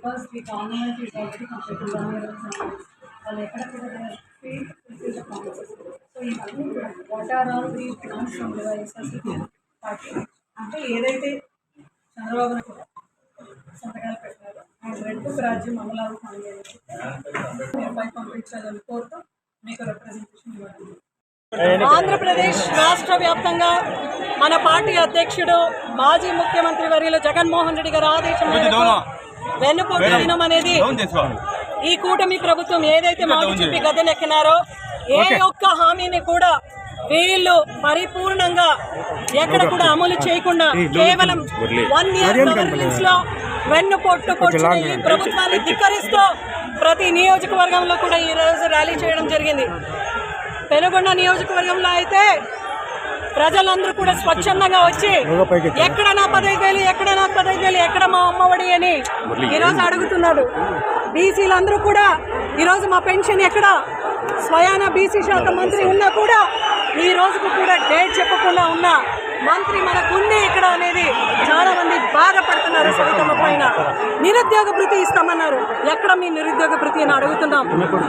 because the government is already completed 1 year of service. వాళ్ళు ఎక్కడ కూడా సో ఇవన్నీ what are all the plans from the YSRCP party అంటే ఏదైతే చంద్రబాబు నాయుడు సంతకాలు పెట్టారు ఆయన రెడ్ బుక్ రాజ్యం అమలు అవుతుంది మీరు పై పంపించాలని కోరుతూ మీకు రిప్రజెంటేషన్ ఇవ్వాలి. ఆంధ్రప్రదేశ్ రాష్ట్ర వ్యాప్తంగా మన పార్టీ అధ్యక్షుడు మాజీ ముఖ్యమంత్రి వర్యులు జగన్మోహన్ రెడ్డి గారి ఆదేశం మేరకు వెన్నుపోటు దినం అనేది ఈ కూటమి ప్రభుత్వం ఏదైతే మాట చెప్పి గద్దెనెక్కినారో ఏ ఒక్క హామీని కూడా వీళ్ళు పరిపూర్ణంగా ఎక్కడ కూడా అమలు చేయకుండా కేవలం 1 year గవర్నెన్స్ లో వెన్నుపోటు పొడిచిన ఈ ప్రభుత్వాన్ని ధిక్కరిస్తూ ప్రతి నియోజకవర్గంలో కూడా ఈ రోజు ర్యాలీ చేయడం జరిగింది. పెనుగొండ నియోజకవర్గంలో అయితే ప్రజలందరూ కూడా స్వచ్ఛందంగా వచ్చి ఎక్కడ నా 15,000 ఎక్కడ నాకు 15,000 ఎక్కడ మా అమ్మఒడి అని ఈరోజు అడుగుతున్నారు. బీసీలందరూ కూడా ఈరోజు మా పెన్షన్ ఎక్కడ, స్వయాన బీసీ శాఖ మంత్రి ఉన్నా కూడా ఈ రోజుకు కూడా డేట్ చెప్పకుండా ఉన్న మంత్రి మనకుంది ఇక్కడ అనేది చాలా మంది బాధపడుతున్నారు. సవితమ్మ పైన నిరుద్యోగ భృతి ఇస్తామన్నారు, ఎక్కడ మీ నిరుద్యోగ భృతి అని అడుగుతున్నాం.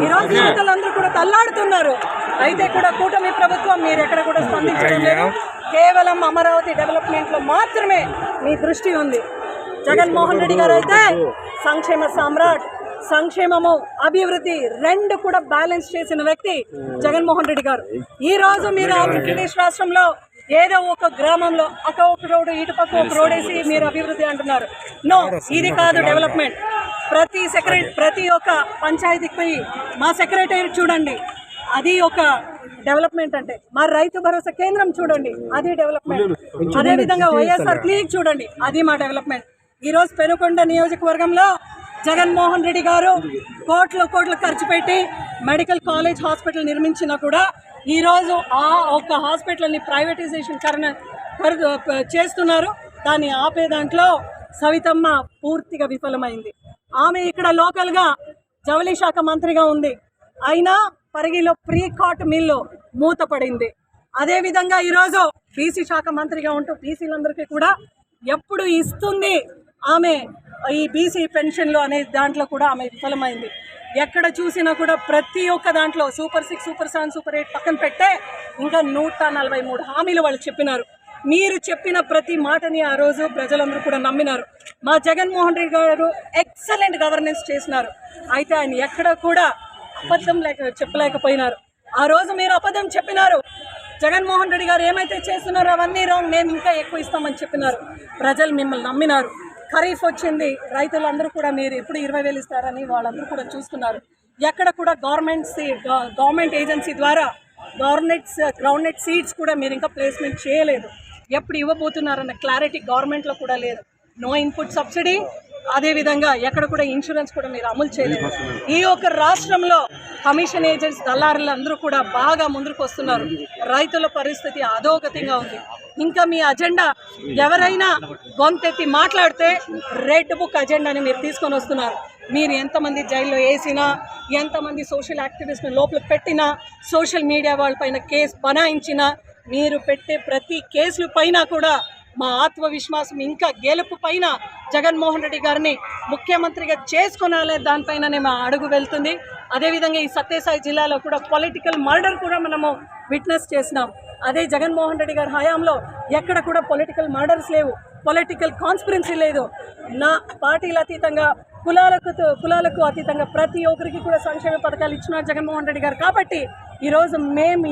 ఈరోజు యువతలందరూ కూడా తల్లాడుతున్నారు. అయితే కూడా కూటమి ప్రభుత్వం మీరు ఎక్కడ కూడా స్పందించడం లేదు. కేవలం అమరావతి డెవలప్మెంట్లో మాత్రమే మీ దృష్టి ఉంది. జగన్మోహన్ రెడ్డి గారు అయితే సంక్షేమ సామ్రాట్, సంక్షేమము అభివృద్ధి రెండు కూడా బ్యాలెన్స్ చేసిన వ్యక్తి జగన్మోహన్ రెడ్డి గారు. ఈ రోజు మీరు ఆంధ్రప్రదేశ్ రాష్ట్రంలో ఏదో ఒక గ్రామంలో ఒక రోడ్డు ఇటు పక్క ఒక రోడ్ వేసి మీరు అభివృద్ధి అంటున్నారు. నో, ఇది కాదు డెవలప్మెంట్. ప్రతి ఒక్క పంచాయతీకి పోయి మా సెక్రటరీ చూడండి, అది ఒక డెవలప్మెంట్. అంటే మా రైతు భరోసా కేంద్రం చూడండి, అది డెవలప్మెంట్. అదేవిధంగా వైఎస్ఆర్ క్లినిక్ చూడండి, అది మా డెవలప్మెంట్. ఈరోజు పెనుకొండ నియోజకవర్గంలో జగన్మోహన్ రెడ్డి గారు కోట్లు ఖర్చు పెట్టి మెడికల్ కాలేజ్ హాస్పిటల్ నిర్మించినా కూడా ఈరోజు ఆ ఒక్క హాస్పిటల్ని ప్రైవేటైజేషన్ చేస్తున్నారు. దాన్ని ఆపే దాంట్లో సవితమ్మ పూర్తిగా విఫలమైంది. ఆమె ఇక్కడ లోకల్గా జవళి శాఖ మంత్రిగా ఉంది, అయినా పరిగిలో ప్రీ కాట్ మిల్లు మూతపడింది. అదేవిధంగా ఈరోజు బీసీ శాఖ మంత్రిగా ఉంటూ బీసీలందరికీ కూడా ఎప్పుడు ఇస్తుంది ఆమె ఈ బీసీ పెన్షన్లు అనే దాంట్లో కూడా ఆమె విఫలమైంది. ఎక్కడ చూసినా కూడా ప్రతి ఒక్క దాంట్లో సూపర్ 6, సూపర్ 7, సూపర్ 8 పక్కన పెట్టే ఇంకా 143 హామీలు వాళ్ళు చెప్పినారు. మీరు చెప్పిన ప్రతి మాటని ఆ రోజు ప్రజలందరూ కూడా నమ్మినారు. మా జగన్మోహన్ రెడ్డి గారు ఎక్సలెంట్ గవర్నెన్స్ చేసినారు. అయితే ఆయన ఎక్కడ కూడా అబద్ధం చెప్పలేకపోయినారు. ఆ రోజు మీరు అబద్ధం చెప్పినారు. జగన్మోహన్ రెడ్డి గారు ఏమైతే చేస్తున్నారో అవన్నీ రాంగ్, మేము ఇంకా ఎక్కువ ఇస్తామని చెప్పినారు. ప్రజలు మిమ్మల్ని నమ్మినారు. ఖరీఫ్ వచ్చింది, రైతులందరూ కూడా మీరు ఎప్పుడు 20,000 ఇస్తారని వాళ్ళందరూ కూడా చూస్తున్నారు. ఎక్కడ కూడా గవర్నమెంట్ ఏజెన్సీ ద్వారా గ్రౌండ్నట్ సీడ్స్ కూడా మీరు ఇంకా ప్లేస్మెంట్ చేయలేదు. ఎప్పుడు ఇవ్వబోతున్నారన్న క్లారిటీ గవర్నమెంట్లో కూడా లేదు. నో ఇన్పుట్ సబ్సిడీ, అదేవిధంగా ఎక్కడ కూడా ఇన్సూరెన్స్ కూడా మీరు అమలు చేయలేదు. ఈ యొక్క రాష్ట్రంలో కమిషన్ ఏజెంట్స్ దళారులు అందరూ కూడా బాగా ముందుకు వస్తున్నారు. రైతుల పరిస్థితి అధోగతిగా ఉంది. ఇంకా మీ అజెండా ఎవరైనా గొంతెత్తి మాట్లాడితే రెడ్ బుక్ అజెండాని మీరు తీసుకొని వస్తున్నారు. మీరు ఎంతమంది జైల్లో వేసినా, ఎంతమంది సోషల్ యాక్టివిస్ట్ని లోపల పెట్టినా, సోషల్ మీడియా వాళ్ళపైన కేసు బనాయించినా, మీరు పెట్టే ప్రతి కేసుల పైన కూడా మా ఆత్మవిశ్వాసం ఇంకా గెలుపు పైన జగన్మోహన్ రెడ్డి గారిని ముఖ్యమంత్రిగా చేసుకునాలే దానిపైననే మా అడుగు వెళ్తుంది. అదేవిధంగా ఈ సత్యసాయి జిల్లాలో కూడా పొలిటికల్ మర్డర్ కూడా మనము విట్నెస్ చేసినాం. అదే జగన్మోహన్ రెడ్డి గారి హయాంలో ఎక్కడ కూడా పొలిటికల్ మర్డర్స్ లేవు, పొలిటికల్ కాన్స్పిరెన్సీ లేదు. నా పార్టీల అతీతంగా కులాలకు అతీతంగా ప్రతి ఒక్కరికి కూడా సంక్షేమ పథకాలు ఇచ్చినారు జగన్మోహన్ రెడ్డి గారు. కాబట్టి ఈరోజు మేము